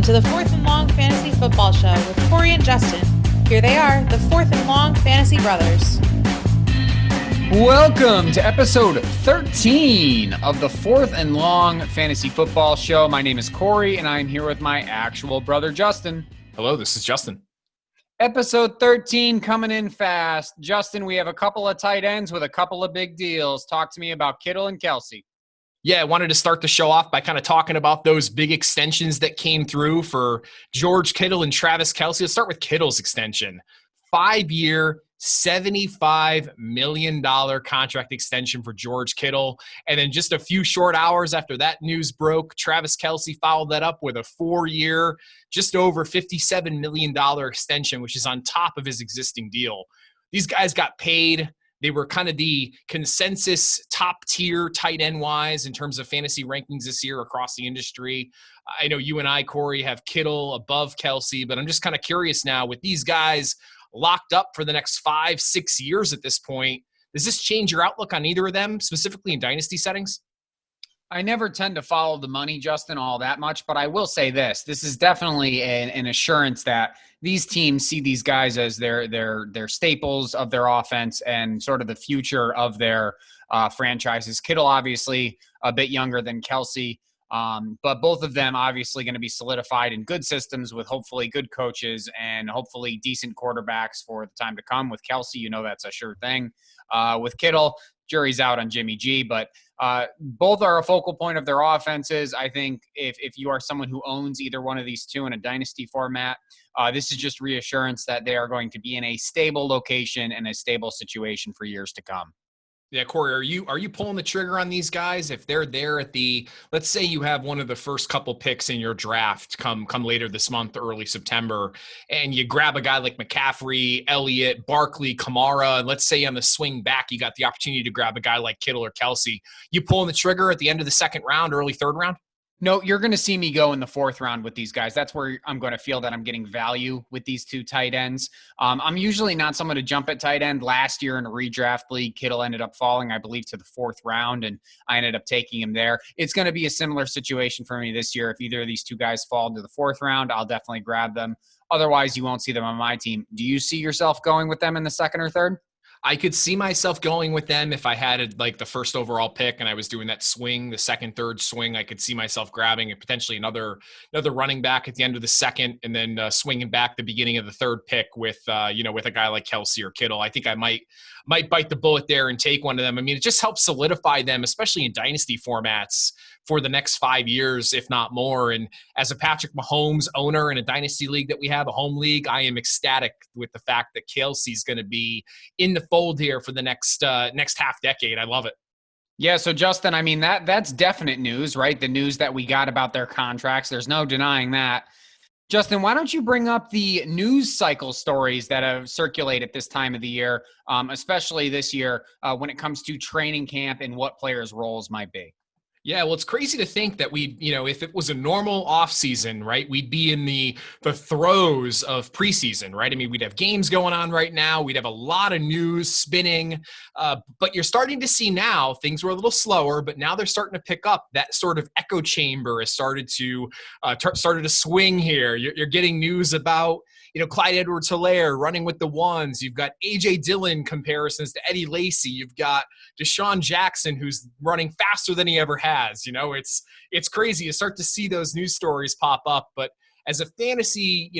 to the Fourth and Long Fantasy Football Show with Corey and Justin. Here they are, the Fourth and Long Fantasy Brothers. Welcome to episode 13 of the Fourth and Long Fantasy Football Show. My name is Corey, and I'm here with my actual brother, Justin. Hello, this is Justin. Episode 13 coming in fast. Justin, we have a couple of tight ends with a couple of big deals. Talk to me about Kittle and Kelce. Yeah, I wanted to start the show off by kind of talking about those big extensions that came through for George Kittle and Travis Kelce. Let's start with Kittle's extension. 5-year, $75 million contract extension for George Kittle. And then just a few short hours after that news broke, Travis Kelce followed that up with a 4-year, just over $57 million extension, which is on top of his existing deal. These guys got paid. They were kind of the consensus top tier tight end wise in terms of fantasy rankings this year across the industry. I know you and I, Corey, have Kittle above Kelce, but I'm just kind of curious now with these guys locked up for the next 5-6 years at this point. Does this change your outlook on either of them, specifically in dynasty settings? I never tend to follow the money, Justin, all that much, but I will say this. This is definitely an assurance that these teams see these guys as their staples of their offense and sort of the future of their franchises. Kittle, obviously, a bit younger than Kelce, but both of them obviously going to be solidified in good systems with hopefully good coaches and hopefully decent quarterbacks for the time to come. With Kelce, you know that's a sure thing. With Kittle, jury's out on Jimmy G, but both are a focal point of their offenses. I think if you are someone who owns either one of these two in a dynasty format, this is just reassurance that they are going to be in a stable location and a stable situation for years to come. Yeah, Corey, are you pulling the trigger on these guys if they're there at the, let's say you have one of the first couple picks in your draft come later this month, early September, and you grab a guy like McCaffrey, Elliott, Barkley, Kamara, and let's say on the swing back you got the opportunity to grab a guy like Kittle or Kelce. You pulling the trigger at the end of the second round, early third round? No, you're going to see me go in the fourth round with these guys. That's where I'm going to feel that I'm getting value with these two tight ends. I'm usually not someone to jump at tight end. Last year in a redraft league, Kittle ended up falling, I believe, to the fourth round, and I ended up taking him there. It's going to be a similar situation for me this year. If either of these two guys fall into the fourth round, I'll definitely grab them. Otherwise, you won't see them on my team. Do you see yourself going with them in the second or third? I could see myself going with them if I had like the first overall pick and I was doing that swing, the second, third swing. I could see myself grabbing and potentially another running back at the end of the second, and then swinging back the beginning of the third pick with a guy like Kelce or Kittle. I think I might bite the bullet there and take one of them. I mean, it just helps solidify them, especially in dynasty formats, for the next 5 years, if not more. And as a Patrick Mahomes owner in a dynasty league that we have, a home league, I am ecstatic with the fact that Kelce is going to be in the fold here for the next half decade. I love it. Yeah, so Justin, I mean, that's definite news, right? The news that we got about their contracts. There's no denying that. Justin, why don't you bring up the news cycle stories that have circulated this time of the year, especially this year when it comes to training camp and what players' roles might be? Yeah, well, it's crazy to think that if it was a normal offseason, right, we'd be in the throes of preseason, right? I mean, we'd have games going on right now. We'd have a lot of news spinning. But you're starting to see now, things were a little slower, but now they're starting to pick up. That sort of echo chamber has started to swing here. You're getting news about, Clyde Edwards-Helaire running with the ones. You've got A.J. Dillon comparisons to Eddie Lacy. You've got Deshaun Jackson, who's running faster than he ever has. It's crazy. You start to see those news stories pop up. But as a fantasy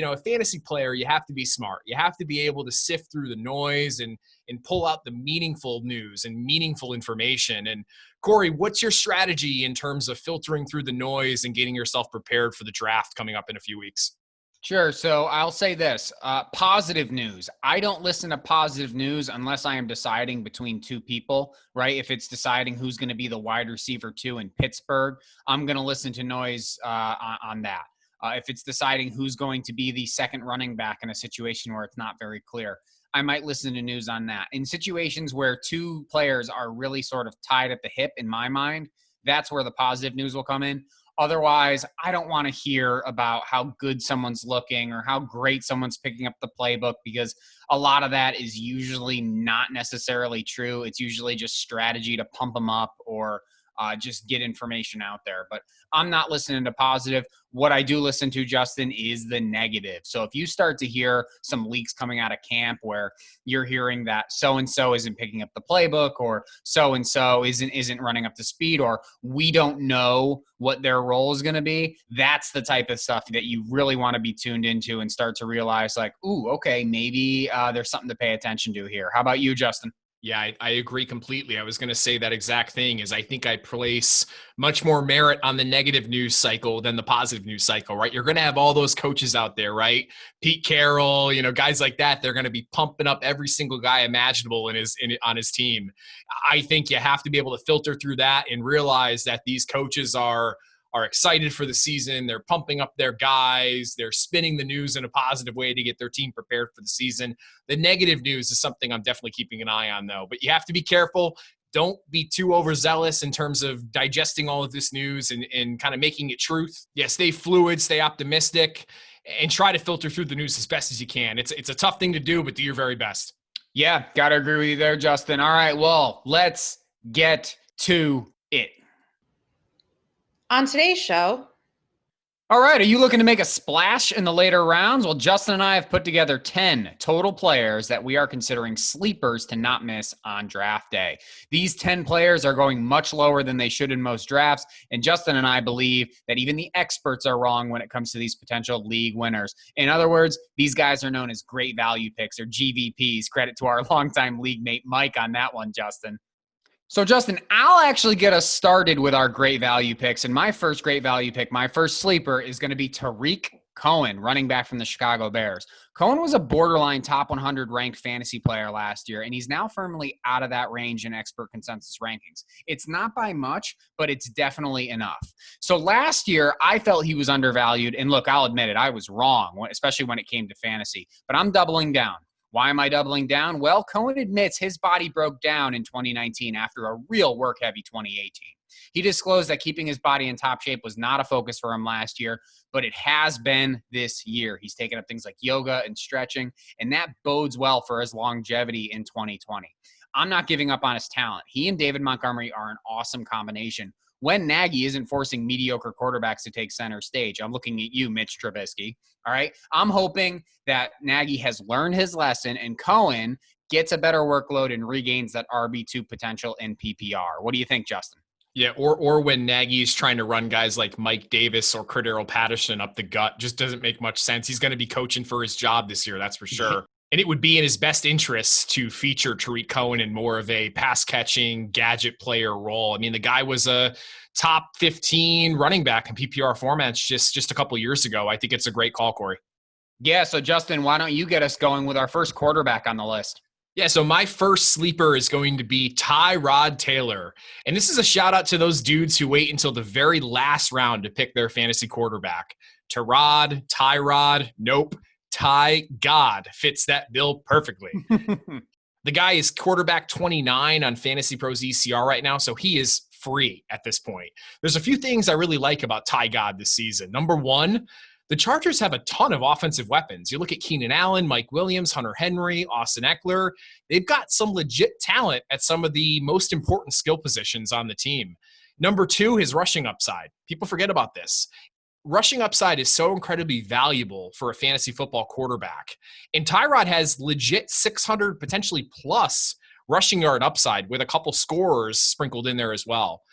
player, you have to be smart. You have to be able to sift through the noise and pull out the meaningful news and meaningful information. And Corey, what's your strategy in terms of filtering through the noise and getting yourself prepared for the draft coming up in a few weeks? Sure. So I'll say this, positive news. I don't listen to positive news unless I am deciding between two people, right? If it's deciding who's going to be the wide receiver 2 in Pittsburgh, I'm going to listen to noise on that. If it's deciding who's going to be the second running back in a situation where it's not very clear, I might listen to news on that. In situations where two players are really sort of tied at the hip, in my mind, that's where the positive news will come in. Otherwise, I don't want to hear about how good someone's looking or how great someone's picking up the playbook, because a lot of that is usually not necessarily true. It's usually just strategy to pump them up or just get information out there. But I'm not listening to positive. What I do listen to, Justin, is the negative. So if you start to hear some leaks coming out of camp where you're hearing that so-and-so isn't picking up the playbook, or so-and-so isn't running up to speed, or we don't know what their role is going to be, that's the type of stuff that you really want to be tuned into and start to realize like, ooh, okay, maybe there's something to pay attention to here. How about you, Justin? Yeah, I agree completely. I was going to say that exact thing. Is I think I place much more merit on the negative news cycle than the positive news cycle, right? You're going to have all those coaches out there, right? Pete Carroll, guys like that. They're going to be pumping up every single guy imaginable on his team. I think you have to be able to filter through that and realize that these coaches are excited for the season. They're pumping up their guys. They're spinning the news in a positive way to get their team prepared for the season. The negative news is something I'm definitely keeping an eye on, though. But you have to be careful. Don't be too overzealous in terms of digesting all of this news and kind of making it truth. Yeah, stay fluid, stay optimistic, and try to filter through the news as best as you can. It's a tough thing to do, but do your very best. Yeah, got to agree with you there, Justin. All right, well, let's get to it. On today's show. All right, are you looking to make a splash in the later rounds? Well, Justin and I have put together 10 total players that we are considering sleepers to not miss on draft day. These 10 players are going much lower than they should in most drafts, and Justin and I believe that even the experts are wrong when it comes to these potential league winners. In other words, these guys are known as great value picks, or GVPs. Credit to our longtime league mate Mike on that one, Justin. So, Justin, I'll actually get us started with our great value picks. And my first great value pick, my first sleeper, is going to be Tarik Cohen, running back from the Chicago Bears. Cohen was a borderline top 100 ranked fantasy player last year, and he's now firmly out of that range in expert consensus rankings. It's not by much, but it's definitely enough. So last year, I felt he was undervalued. And look, I'll admit it, I was wrong, especially when it came to fantasy. But I'm doubling down. Why am I doubling down? Well, Cohen admits his body broke down in 2019 after a real work-heavy 2018. He disclosed that keeping his body in top shape was not a focus for him last year, but it has been this year. He's taken up things like yoga and stretching, and that bodes well for his longevity in 2020. I'm not giving up on his talent. He and David Montgomery are an awesome combination. When Nagy isn't forcing mediocre quarterbacks to take center stage, I'm looking at you, Mitch Trubisky. All right. I'm hoping that Nagy has learned his lesson and Cohen gets a better workload and regains that RB2 potential in PPR. What do you think, Justin? Yeah, or when Nagy's trying to run guys like Mike Davis or Cordero Patterson up the gut, just doesn't make much sense. He's going to be coaching for his job this year, that's for sure. And it would be in his best interest to feature Tarik Cohen in more of a pass-catching, gadget player role. I mean, the guy was a top 15 running back in PPR formats just a couple years ago. I think it's a great call, Corey. Yeah, so Justin, why don't you get us going with our first quarterback on the list? Yeah, so my first sleeper is going to be Tyrod Taylor. And this is a shout out to those dudes who wait until the very last round to pick their fantasy quarterback. Tyrod, nope. Ty God fits that bill perfectly. The guy is quarterback 29 on Fantasy Pros ECR right now, so he is free at this point. There's a few things I really like about Ty God this season. Number one, the Chargers have a ton of offensive weapons. You look at Keenan Allen, Mike Williams, Hunter Henry, Austin Eckler. They've got some legit talent at some of the most important skill positions on the team. Number two, his rushing upside. People forget about this. Rushing upside is so incredibly valuable for a fantasy football quarterback. And Tyrod has legit 600, potentially plus rushing yard upside with a couple scorers sprinkled in there as well.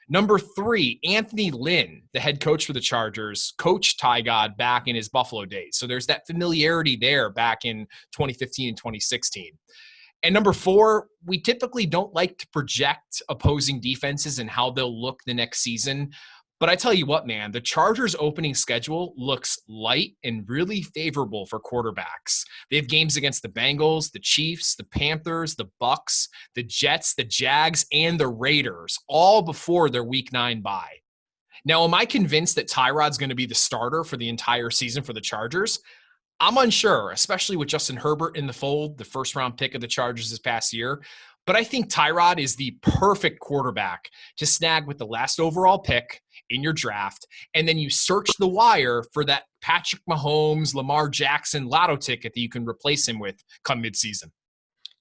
Number three, Anthony Lynn, the head coach for the Chargers, coached Tyrod back in his Buffalo days. So there's that familiarity there back in 2015 and 2016. And number four, we typically don't like to project opposing defenses and how they'll look the next season. But I tell you what, man, the Chargers' opening schedule looks light and really favorable for quarterbacks. They have games against the Bengals, the Chiefs, the Panthers, the Bucks, the Jets, the Jags, and the Raiders, all before their Week 9 bye. Now, am I convinced that Tyrod's going to be the starter for the entire season for the Chargers? I'm unsure, especially with Justin Herbert in the fold, the first-round pick of the Chargers this past year. But I think Tyrod is the perfect quarterback to snag with the last overall pick in your draft, and then you search the wire for that Patrick Mahomes, Lamar Jackson lotto ticket that you can replace him with come midseason.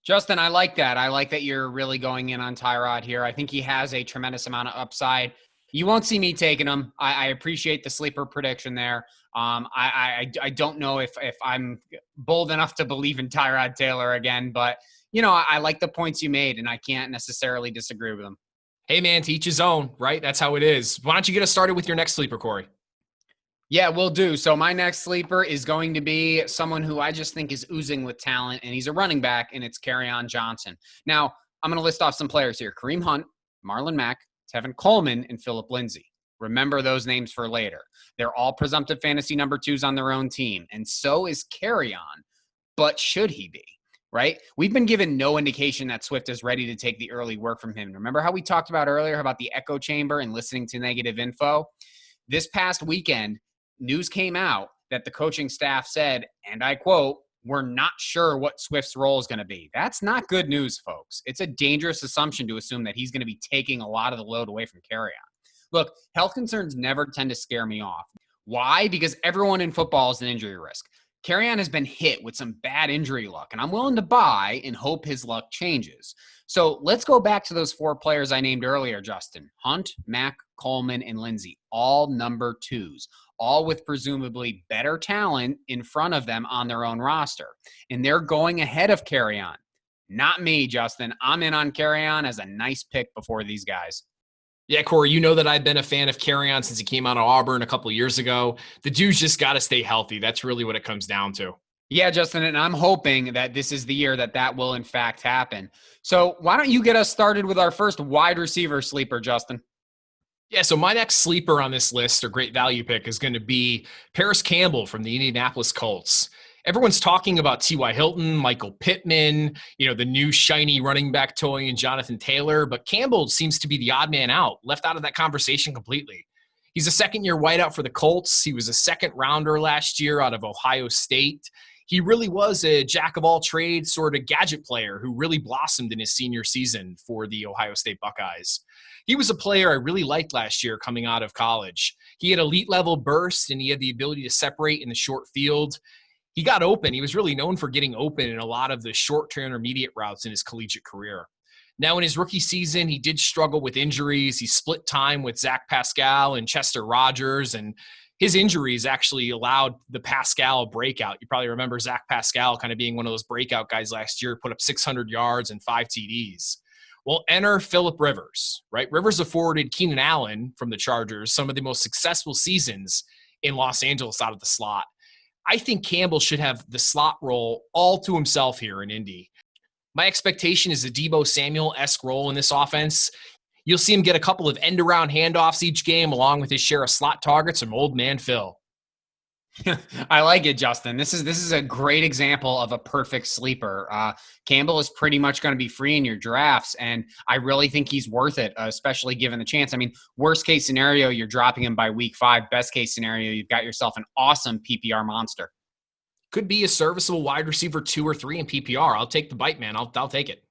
Justin, I like that. I like that you're really going in on Tyrod here. I think he has a tremendous amount of upside. You won't see me taking him. I appreciate the sleeper prediction there. I don't know if I'm bold enough to believe in Tyrod Taylor again, but I like the points you made, and I can't necessarily disagree with them. Hey man, to each his own, right? That's how it is. Why don't you get us started with your next sleeper, Corey? Yeah, will do. So my next sleeper is going to be someone who I just think is oozing with talent, and he's a running back, and it's Kerryon Johnson. Now, I'm going to list off some players here. Kareem Hunt, Marlon Mack, Tevin Coleman, and Phillip Lindsay. Remember those names for later. They're all presumptive fantasy number twos on their own team, and so is Kerryon. But should he be? Right? We've been given no indication that Swift is ready to take the early work from him. Remember how we talked about earlier about the echo chamber and listening to negative info? This past weekend, news came out that the coaching staff said, and I quote, "We're not sure what Swift's role is going to be." That's not good news, folks. It's a dangerous assumption to assume that he's going to be taking a lot of the load away from Kerryon. Look, health concerns never tend to scare me off. Why? Because everyone in football is an injury risk. Kerryon has been hit with some bad injury luck, and I'm willing to buy and hope his luck changes. So let's go back to those four players I named earlier, Justin. Hunt, Mack, Coleman, and Lindsay, all number twos, all with presumably better talent in front of them on their own roster. And they're going ahead of Kerryon. Not me, Justin. I'm in on Kerryon as a nice pick before these guys. Yeah, Corey, you know that I've been a fan of Kerryon since he came out of Auburn a couple of years ago. The dude's just got to stay healthy. That's really what it comes down to. Yeah, Justin, and I'm hoping that this is the year that will in fact happen. So why don't you get us started with our first wide receiver sleeper, Justin? Yeah, so my next sleeper on this list, or great value pick, is going to be Paris Campbell from the Indianapolis Colts. Everyone's talking about T.Y. Hilton, Michael Pittman, the new shiny running back toy and Jonathan Taylor, but Campbell seems to be the odd man out, left out of that conversation completely. He's a second-year wideout for the Colts. He was a second-rounder last year out of Ohio State. He really was a jack-of-all-trades sort of gadget player who really blossomed in his senior season for the Ohio State Buckeyes. He was a player I really liked last year coming out of college. He had elite-level bursts, and he had the ability to separate in the short field. He got open. He was really known for getting open in a lot of the short to intermediate routes in his collegiate career. Now, in his rookie season, he did struggle with injuries. He split time with Zach Pascal and Chester Rogers, and his injuries actually allowed the Pascal breakout. You probably remember Zach Pascal kind of being one of those breakout guys last year, put up 600 yards and 5 TDs. Well, enter Phillip Rivers, right? Rivers afforded Keenan Allen from the Chargers some of the most successful seasons in Los Angeles out of the slot. I think Campbell should have the slot role all to himself here in Indy. My expectation is a Deebo Samuel-esque role in this offense. You'll see him get a couple of end-around handoffs each game, along with his share of slot targets from Old Man Phil. I like it, Justin. This is a great example of a perfect sleeper. Campbell is pretty much going to be free in your drafts, and I really think he's worth it, especially given the chance. I mean, worst case scenario, you're dropping him by week 5. Best case scenario, you've got yourself an awesome PPR monster. Could be a serviceable wide receiver 2 or 3 in PPR. I'll take the bite, man. I'll take it.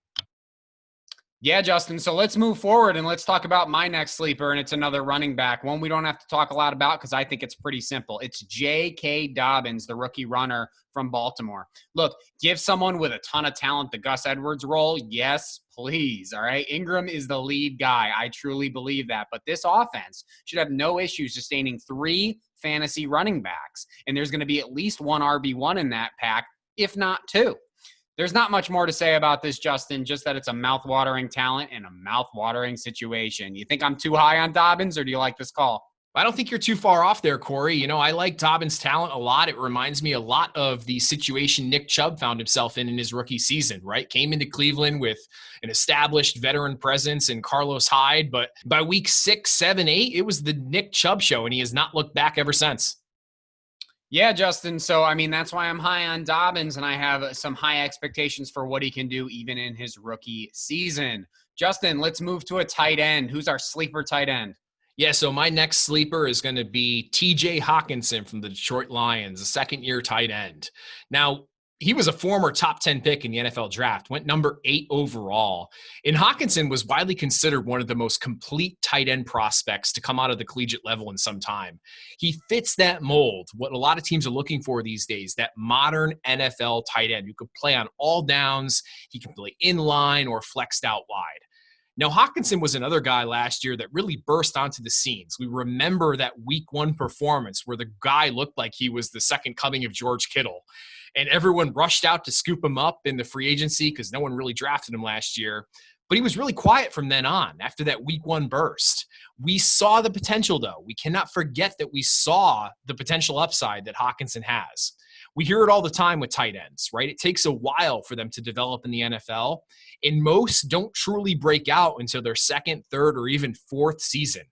Yeah, Justin. So let's move forward and let's talk about my next sleeper, and it's another running back. One we don't have to talk a lot about because I think it's pretty simple. It's J.K. Dobbins, the rookie runner from Baltimore. Look, give someone with a ton of talent the Gus Edwards role. Yes, please. All right. Ingram is the lead guy. I truly believe that. But this offense should have no issues sustaining 3 fantasy running backs. And there's going to be at least 1 RB1 in that pack, if not 2. There's not much more to say about this, Justin, just that it's a mouth-watering talent and a mouth-watering situation. You think I'm too high on Dobbins, or do you like this call? I don't think you're too far off there, Corey. I like Dobbins' talent a lot. It reminds me a lot of the situation Nick Chubb found himself in his rookie season, right? Came into Cleveland with an established veteran presence in Carlos Hyde, but by week 6, 7, 8, it was the Nick Chubb show, and he has not looked back ever since. Yeah, Justin. So, that's why I'm high on Dobbins, and I have some high expectations for what he can do even in his rookie season. Justin, let's move to a tight end. Who's our sleeper tight end? Yeah, so my next sleeper is going to be TJ Hockenson from the Detroit Lions, a second-year tight end. Now, He was a former top 10 pick in the NFL draft, went number 8 overall. And Hockenson was widely considered one of the most complete tight end prospects to come out of the collegiate level in some time. He fits that mold, what a lot of teams are looking for these days, that modern NFL tight end who could play on all downs. He can play in line or flexed out wide. Now, Hockenson was another guy last year that really burst onto the scenes. We remember that week 1 performance where the guy looked like he was the second coming of George Kittle. And everyone rushed out to scoop him up in the free agency because no one really drafted him last year. But he was really quiet from then on after that week 1 burst. We saw the potential, though. We cannot forget that we saw the potential upside that Hockenson has. We hear it all the time with tight ends, right? It takes a while for them to develop in the NFL, and most don't truly break out until their second, third, or even fourth season.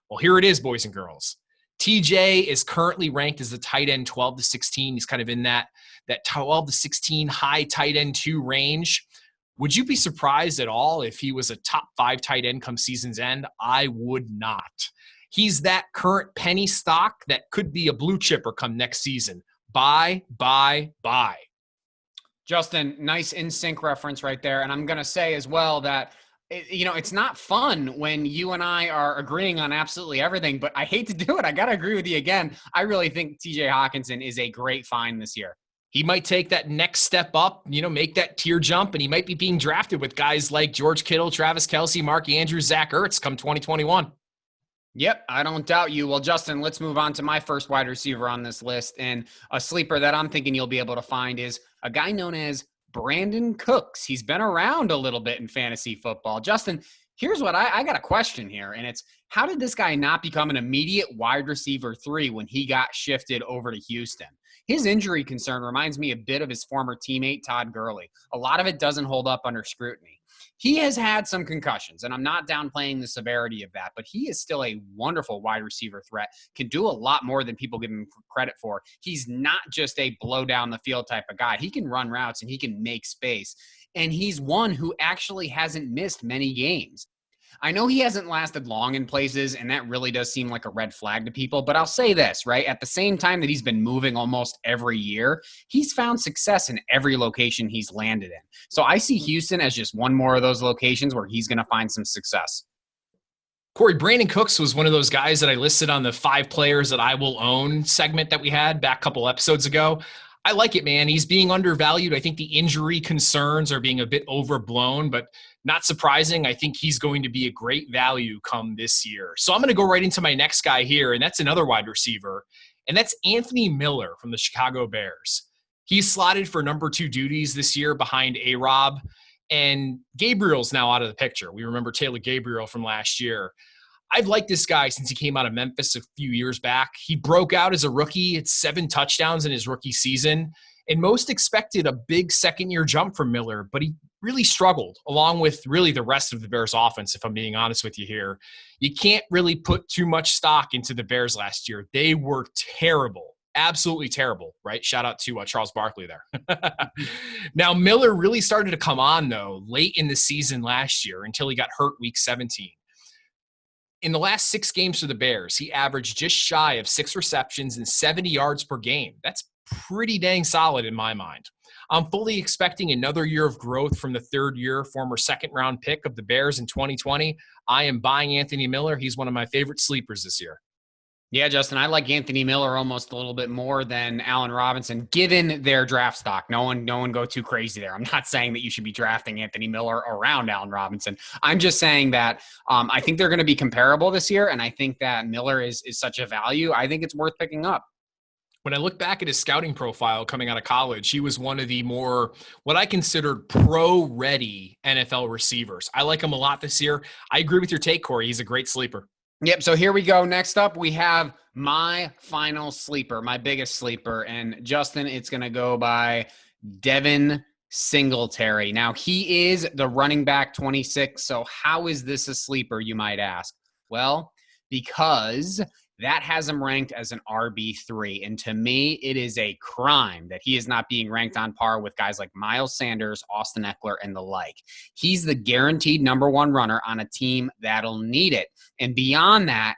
Well, here it is, boys and girls. TJ is currently ranked as the tight end 12 to 16. He's kind of in that 12 to 16 high tight end 2 range. Would you be surprised at all if he was a top 5 tight end come season's end? I would not. He's that current penny stock that could be a blue chipper come next season. Buy. Justin, nice in sync reference right there. And I'm going to say as well that, it's not fun when you and I are agreeing on absolutely everything, but I hate to do it. I got to agree with you again. I really think TJ Hockenson is a great find this year. He might take that next step up, make that tier jump, and he might be being drafted with guys like George Kittle, Travis Kelce, Mark Andrews, Zach Ertz come 2021. Yep, I don't doubt you. Well, Justin, let's move on to my first wide receiver on this list. And a sleeper that I'm thinking you'll be able to find is a guy known as Brandin Cooks. He's been around a little bit in fantasy football. Justin, here's what I got a question here, and it's how did this guy not become an immediate wide receiver 3 when he got shifted over to Houston? His injury concern reminds me a bit of his former teammate, Todd Gurley. A lot of it doesn't hold up under scrutiny. He has had some concussions, and I'm not downplaying the severity of that, but he is still a wonderful wide receiver threat, can do a lot more than people give him credit for. He's not just a blow down the field type of guy. He can run routes and he can make space, and he's one who actually hasn't missed many games. I know he hasn't lasted long in places, and that really does seem like a red flag to people, but I'll say this, right? At the same time that he's been moving almost every year, he's found success in every location he's landed in. So I see Houston as just one more of those locations where he's going to find some success. Corey, Brandin Cooks was one of those guys that I listed on the 5 players that I will own segment that we had back a couple episodes ago. I like it, man. He's being undervalued. I think the injury concerns are being a bit overblown, but not surprising. I think he's going to be a great value come this year. So I'm going to go right into my next guy here, and that's another wide receiver, and that's Anthony Miller from the Chicago Bears. He's slotted for number 2 duties this year behind A-Rob, and Gabriel's now out of the picture. We remember Taylor Gabriel from last year. I've liked this guy since he came out of Memphis a few years back. He broke out as a rookie. It's 7 touchdowns in his rookie season. And most expected a big second-year jump from Miller, but he really struggled, along with really the rest of the Bears offense, if I'm being honest with you here. You can't really put too much stock into the Bears last year. They were terrible, absolutely terrible, right? Shout out to Charles Barkley there. Now, Miller really started to come on, though, late in the season last year until he got hurt week 17. In the last 6 games for the Bears, he averaged just shy of 6 receptions and 70 yards per game. That's pretty dang solid in my mind. I'm fully expecting another year of growth from the third-year former second-round pick of the Bears in 2020. I am buying Anthony Miller. He's one of my favorite sleepers this year. Yeah, Justin, I like Anthony Miller almost a little bit more than Allen Robinson, given their draft stock. No one go too crazy there. I'm not saying that you should be drafting Anthony Miller around Allen Robinson. I'm just saying that I think they're going to be comparable this year, and I think that Miller is such a value. I think it's worth picking up. When I look back at his scouting profile coming out of college, he was one of the more, what I considered pro-ready NFL receivers. I like him a lot this year. I agree with your take, Corey. He's a great sleeper. Yep, so here we go. Next up, we have my final sleeper, my biggest sleeper. And Justin, it's going to go by Devin Singletary. Now, he is the running back 26, so how is this a sleeper, you might ask? Well, because that has him ranked as an RB3. And to me, it is a crime that he is not being ranked on par with guys like Miles Sanders, Austin Eckler, and the like. He's the guaranteed number 1 runner on a team that'll need it. And beyond that,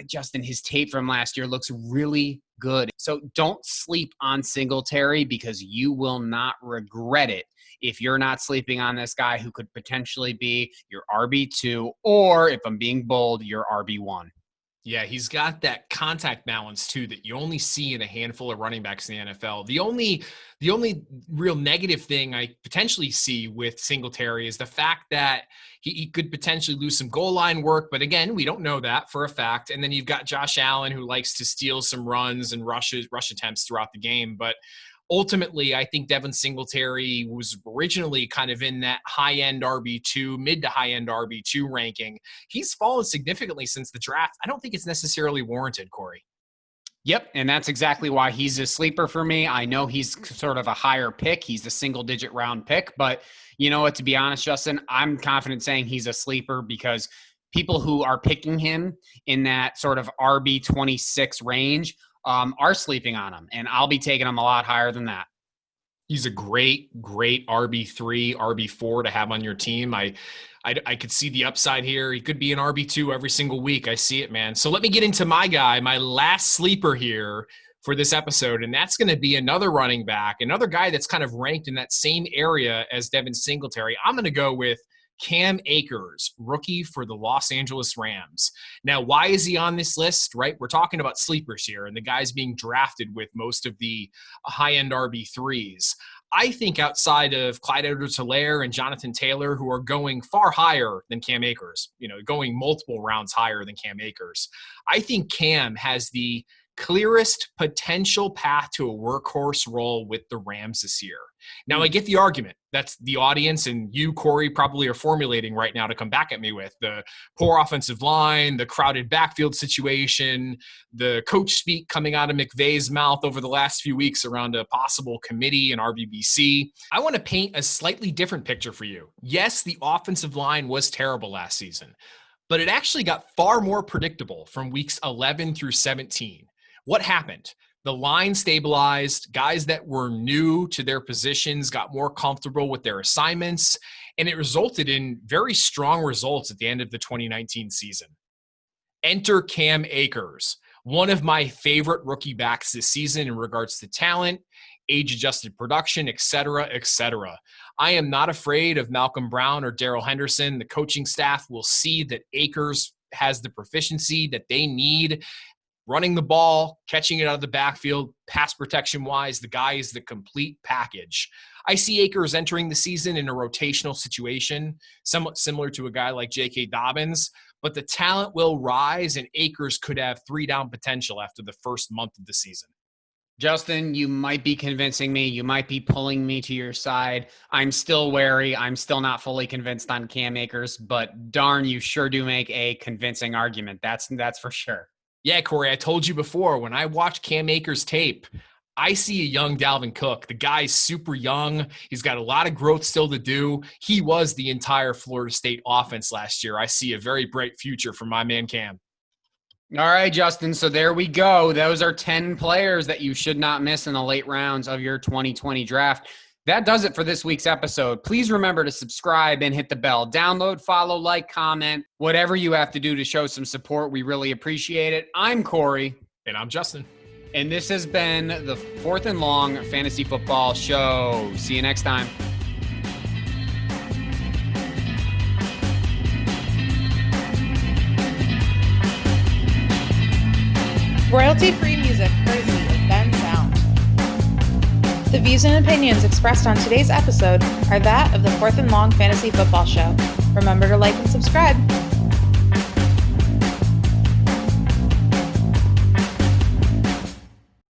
Justin, his tape from last year looks really, good. So don't sleep on Singletary because you will not regret it if you're not sleeping on this guy who could potentially be your RB2 or, if I'm being bold, your RB1. Yeah, he's got that contact balance too that you only see in a handful of running backs in the NFL. The only real negative thing I potentially see with Singletary is the fact that he could potentially lose some goal line work, but again, we don't know that for a fact. And then you've got Josh Allen, who likes to steal some runs and rush attempts throughout the game, but ultimately, I think Devin Singletary was originally kind of in that high-end RB2, mid to high-end RB2 ranking. He's fallen significantly since the draft. I don't think it's necessarily warranted, Corey. Yep, and that's exactly why he's a sleeper for me. I know he's sort of a higher pick. He's a single-digit round pick, but you know what, to be honest, Justin, I'm confident saying he's a sleeper because people who are picking him in that sort of RB26 range are sleeping on him, and I'll be taking him a lot higher than that. He's a great RB3, RB4 to have on your team. I could see the upside here. He could be an RB2 every single week. I see it, man. So let me get into my guy, my last sleeper here for this episode, and that's going to be another running back, another guy that's kind of ranked in that same area as Devin Singletary. I'm going to go with Cam Akers, rookie for the Los Angeles Rams. Now, why is he on this list, right? We're talking about sleepers here and the guys being drafted with most of the high-end RB3s. I think outside of Clyde Edwards-Helaire and Jonathan Taylor, who are going far higher than Cam Akers, going multiple rounds higher than Cam Akers, I think Cam has the clearest potential path to a workhorse role with the Rams this year. Now, I get the argument that's the audience and you, Corey, probably are formulating right now to come back at me with the poor offensive line, the crowded backfield situation, the coach speak coming out of McVay's mouth over the last few weeks around a possible committee and RBBC. I want to paint a slightly different picture for you. Yes, the offensive line was terrible last season, but it actually got far more predictable from weeks 11 through 17. What happened? The line stabilized, guys that were new to their positions got more comfortable with their assignments, and it resulted in very strong results at the end of the 2019 season. Enter Cam Akers, one of my favorite rookie backs this season in regards to talent, age-adjusted production, et cetera, et cetera. I am not afraid of Malcolm Brown or Darrell Henderson. The coaching staff will see that Akers has the proficiency that they need running the ball, catching it out of the backfield, pass protection-wise. The guy is the complete package. I see Akers entering the season in a rotational situation, somewhat similar to a guy like J.K. Dobbins, but the talent will rise, and Akers could have 3-down potential after the first month of the season. Justin, you might be convincing me. You might be pulling me to your side. I'm still wary. I'm still not fully convinced on Cam Akers, but darn, you sure do make a convincing argument. That's for sure. Yeah, Corey, I told you before, when I watch Cam Akers tape, I see a young Dalvin Cook. The guy's super young. He's got a lot of growth still to do. He was the entire Florida State offense last year. I see a very bright future for my man Cam. All right, Justin. So there we go. Those are 10 players that you should not miss in the late rounds of your 2020 draft. That does it for this week's episode. Please remember to subscribe and hit the bell. Download, follow, like, comment, whatever you have to do to show some support. We really appreciate it. I'm Corey. And I'm Justin. And this has been the Fourth and Long Fantasy Football Show. See you next time. Royalty-free music courtesy of Ben Sound. The views and opinions expressed on today's episode are that of the Fourth and Long Fantasy Football Show. Remember to like and subscribe.